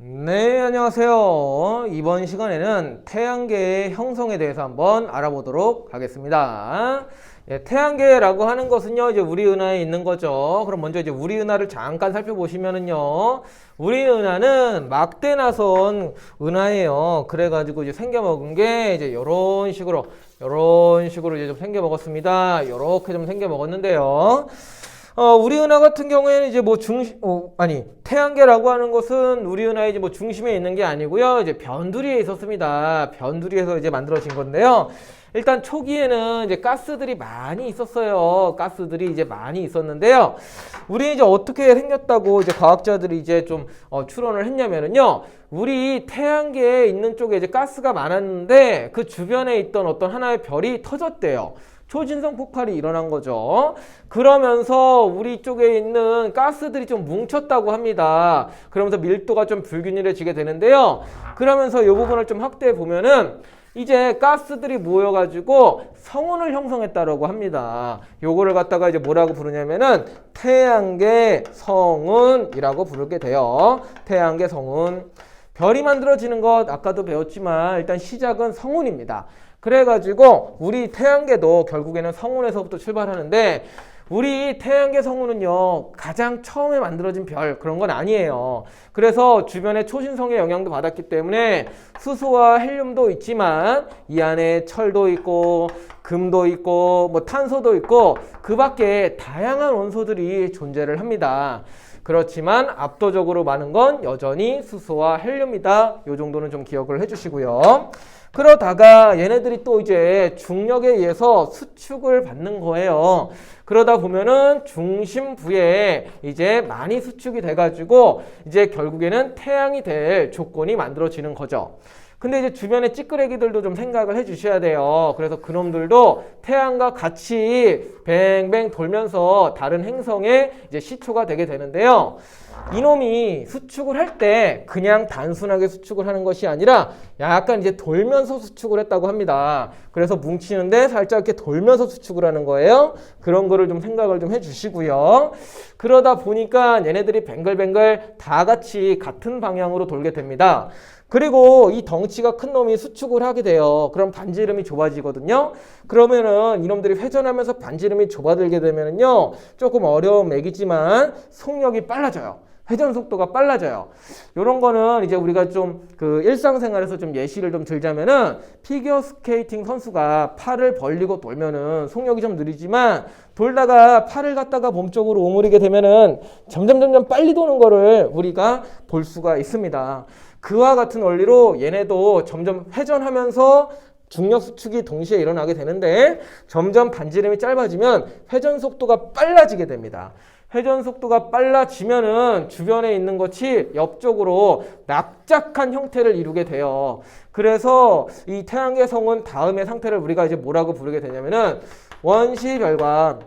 네, 안녕하세요. 이번 시간에는 태양계의 형성에 대해서 한번 알아보도록 하겠습니다. 태양계라고 하는 것은요, 이제 우리 은하에 있는 거죠. 그럼 먼저 이제 우리 은하를 잠깐 살펴보시면은요, 우리 은하는 막대 나선 은하예요. 그래가지고 이제 생겨먹은 게 이제 이런 식으로 이제 좀 생겨먹었습니다. 이렇게 좀 생겨먹었는데요. 우리 은하 같은 경우에는 이제 뭐 태양계라고 하는 것은 우리 은하의 이제 뭐 중심에 있는 게 아니고요. 이제 변두리에 있었습니다. 변두리에서 이제 만들어진 건데요. 일단 초기에는 이제 가스들이 많이 있었어요. 가스들이 이제 많이 있었는데요. 우리 이제 어떻게 생겼다고 이제 과학자들이 이제 좀 추론을 했냐면은요. 우리 태양계에 있는 쪽에 이제 가스가 많았는데 그 주변에 있던 어떤 하나의 별이 터졌대요. 초진성 폭발이 일어난 거죠. 그러면서 우리 쪽에 있는 가스들이 좀 뭉쳤다고 합니다. 그러면서 밀도가 좀 불균일해지게 되는데요. 그러면서 이 부분을 좀 확대해 보면은 이제 가스들이 모여가지고 성운을 형성했다라고 합니다. 요거를 갖다가 이제 뭐라고 부르냐면은 태양계 성운이라고 부르게 돼요. 태양계 성운. 별이 만들어지는 것 아까도 배웠지만 일단 시작은 성운입니다. 그래가지고 우리 태양계도 결국에는 성운에서부터 출발하는데 우리 태양계 성운은요 가장 처음에 만들어진 별 그런 건 아니에요. 그래서 주변에 초신성의 영향도 받았기 때문에 수소와 헬륨도 있지만 이 안에 철도 있고 금도 있고 뭐 탄소도 있고 그 밖에 다양한 원소들이 존재를 합니다. 그렇지만 압도적으로 많은 건 여전히 수소와 헬륨이다. 이 정도는 좀 기억을 해주시고요. 그러다가 얘네들이 또 이제 중력에 의해서 수축을 받는 거예요. 그러다 보면은 중심부에 이제 많이 수축이 돼가지고 이제 결국에는 태양이 될 조건이 만들어지는 거죠. 근데 이제 주변에 찌끄레기들도 좀 생각을 해 주셔야 돼요. 그래서 그놈들도 태양과 같이 뱅뱅 돌면서 다른 행성에 이제 시초가 되게 되는데요. 이놈이 수축을 할 때 그냥 단순하게 수축을 하는 것이 아니라 약간 이제 돌면서 수축을 했다고 합니다. 그래서 뭉치는데 살짝 이렇게 돌면서 수축을 하는 거예요. 그런 거를 좀 생각을 좀 해주시고요. 그러다 보니까 얘네들이 뱅글뱅글 다 같이 같은 방향으로 돌게 됩니다. 그리고 이 덩치가 큰 놈이 수축을 하게 돼요. 그럼 반지름이 좁아지거든요. 그러면은 이놈들이 회전하면서 반지름이 좁아들게 되면은요, 조금 어려운 맥이지만 속력이 빨라져요. 회전 속도가 빨라져요. 요런 거는 이제 우리가 좀 그 일상생활에서 좀 예시를 좀 들자면은 피겨 스케이팅 선수가 팔을 벌리고 돌면은 속력이 좀 느리지만 돌다가 팔을 갖다가 몸쪽으로 오므리게 되면은 점점 빨리 도는 거를 우리가 볼 수가 있습니다. 그와 같은 원리로 얘네도 점점 회전하면서 중력 수축이 동시에 일어나게 되는데 점점 반지름이 짧아지면 회전 속도가 빨라지게 됩니다. 회전 속도가 빨라지면은 주변에 있는 것이 옆쪽으로 납작한 형태를 이루게 돼요. 그래서 이 태양계 성운 다음의 상태를 우리가 이제 뭐라고 부르게 되냐면은 원시별과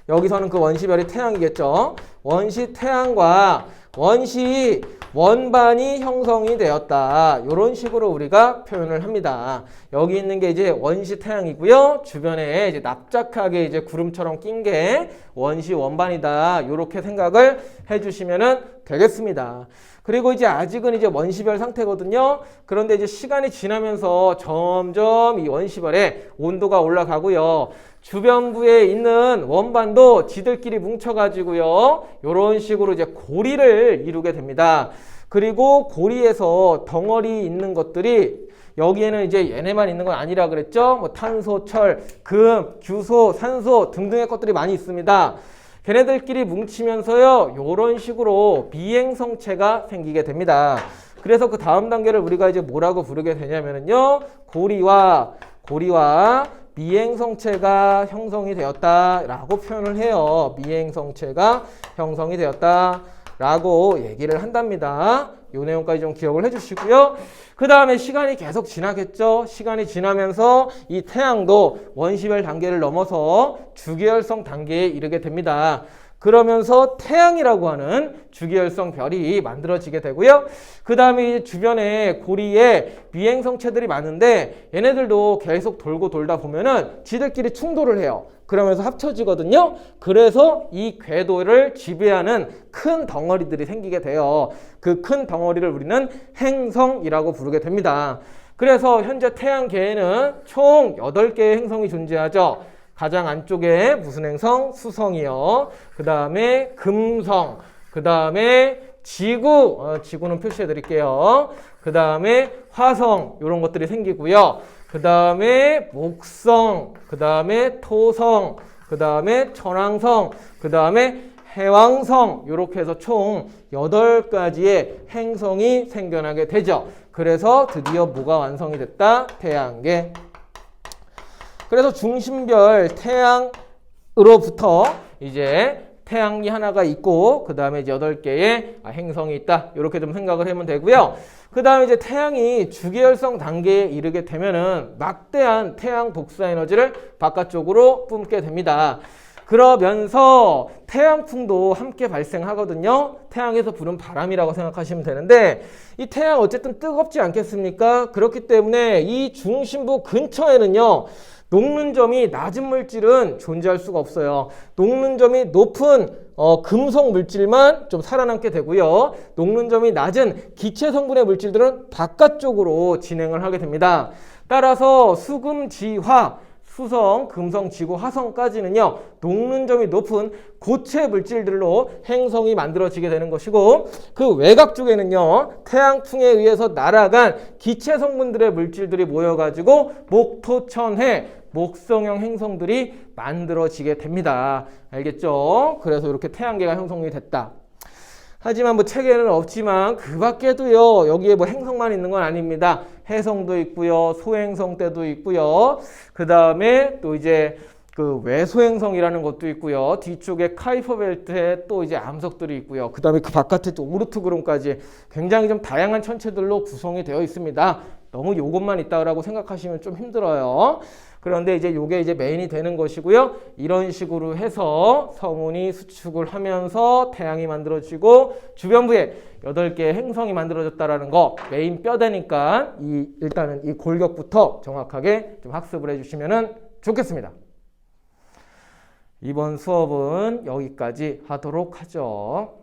여기서는 그 원시별이 태양이겠죠. 원시 태양과 원시 원반이 형성이 되었다. 이런 식으로 우리가 표현을 합니다. 여기 있는 게 이제 원시 태양이고요. 주변에 이제 납작하게 이제 구름처럼 낀 게 원시 원반이다. 이렇게 생각을 해주시면은 되겠습니다. 그리고 이제 아직은 이제 원시별 상태거든요. 그런데 이제 시간이 지나면서 점점 이 원시별의 온도가 올라가고요. 주변부에 있는 원반도 지들끼리 뭉쳐가지고요. 이런 식으로 이제 고리를 이루게 됩니다. 그리고 고리에서 덩어리 있는 것들이 여기에는 이제 얘네만 있는 건 아니라 그랬죠. 뭐 탄소, 철, 금, 규소, 산소 등등의 것들이 많이 있습니다. 걔네들끼리 뭉치면서요. 이런 식으로 미행성체가 생기게 됩니다. 그래서 그 다음 단계를 우리가 이제 뭐라고 부르게 되냐면요. 고리와 미행성체가 형성이 되었다라고 표현을 해요. 미행성체가 형성이 되었다라고 얘기를 한답니다. 이 내용까지 좀 기억을 해주시고요. 그 다음에 시간이 계속 지나겠죠. 시간이 지나면서 이 태양도 원시별 단계를 넘어서 주계열성 단계에 이르게 됩니다. 그러면서 태양이라고 하는 주기혈성 별이 만들어지게 되고요. 그 다음에 주변에 고리에 미행성체들이 많은데 얘네들도 계속 돌고 돌다 보면은 지들끼리 충돌을 해요. 그러면서 합쳐지거든요. 그래서 이 궤도를 지배하는 큰 덩어리들이 생기게 돼요. 그 큰 덩어리를 우리는 행성이라고 부르게 됩니다. 그래서 현재 태양계에는 총 8개의 행성이 존재하죠. 가장 안쪽에 무슨 행성? 수성이요. 그 다음에 금성, 그 다음에 지구, 지구는 표시해 드릴게요. 그 다음에 화성, 이런 것들이 생기고요. 그 다음에 목성, 그 다음에 토성, 그 다음에 천왕성, 그 다음에 해왕성, 이렇게 해서 총 8가지의 행성이 생겨나게 되죠. 그래서 드디어 뭐가 완성이 됐다? 태양계. 그래서 중심별 태양으로부터 이제 태양이 하나가 있고 그 다음에 이제 8개의 행성이 있다. 이렇게 좀 생각을 하면 되고요. 그 다음에 이제 태양이 주기혈성 단계에 이르게 되면은 막대한 태양 복사 에너지를 바깥쪽으로 뿜게 됩니다. 그러면서 태양풍도 함께 발생하거든요. 태양에서 부는 바람이라고 생각하시면 되는데 이 태양 어쨌든 뜨겁지 않겠습니까? 그렇기 때문에 이 중심부 근처에는요. 녹는 점이 낮은 물질은 존재할 수가 없어요. 녹는 점이 높은 금속 물질만 좀 살아남게 되고요. 녹는 점이 낮은 기체 성분의 물질들은 바깥쪽으로 진행을 하게 됩니다. 따라서 수금지화, 수성, 금성, 지구, 화성까지는요. 녹는 점이 높은 고체 물질들로 행성이 만들어지게 되는 것이고 그 외곽 쪽에는요. 태양풍에 의해서 날아간 기체 성분들의 물질들이 모여가지고 목토천해, 목성형 행성들이 만들어지게 됩니다. 알겠죠? 그래서 이렇게 태양계가 형성이 됐다. 하지만 뭐 책에는 없지만 그 밖에도요. 여기에 뭐 행성만 있는 건 아닙니다. 해성도 있고요. 소행성대도 있고요. 그 다음에 또 이제 그 외소행성이라는 것도 있고요. 뒤쪽에 카이퍼 벨트에 또 이제 암석들이 있고요. 그 다음에 그 바깥에 또 오르트 그룹까지 굉장히 좀 다양한 천체들로 구성이 되어 있습니다. 너무 요것만 있다라고 생각하시면 좀 힘들어요. 그런데 이제 요게 이제 메인이 되는 것이고요. 이런 식으로 해서 성운이 수축을 하면서 태양이 만들어지고 주변부에 8개의 행성이 만들어졌다라는 거 메인 뼈대니까 일단은 이 골격부터 정확하게 좀 학습을 해주시면 좋겠습니다. 이번 수업은 여기까지 하도록 하죠.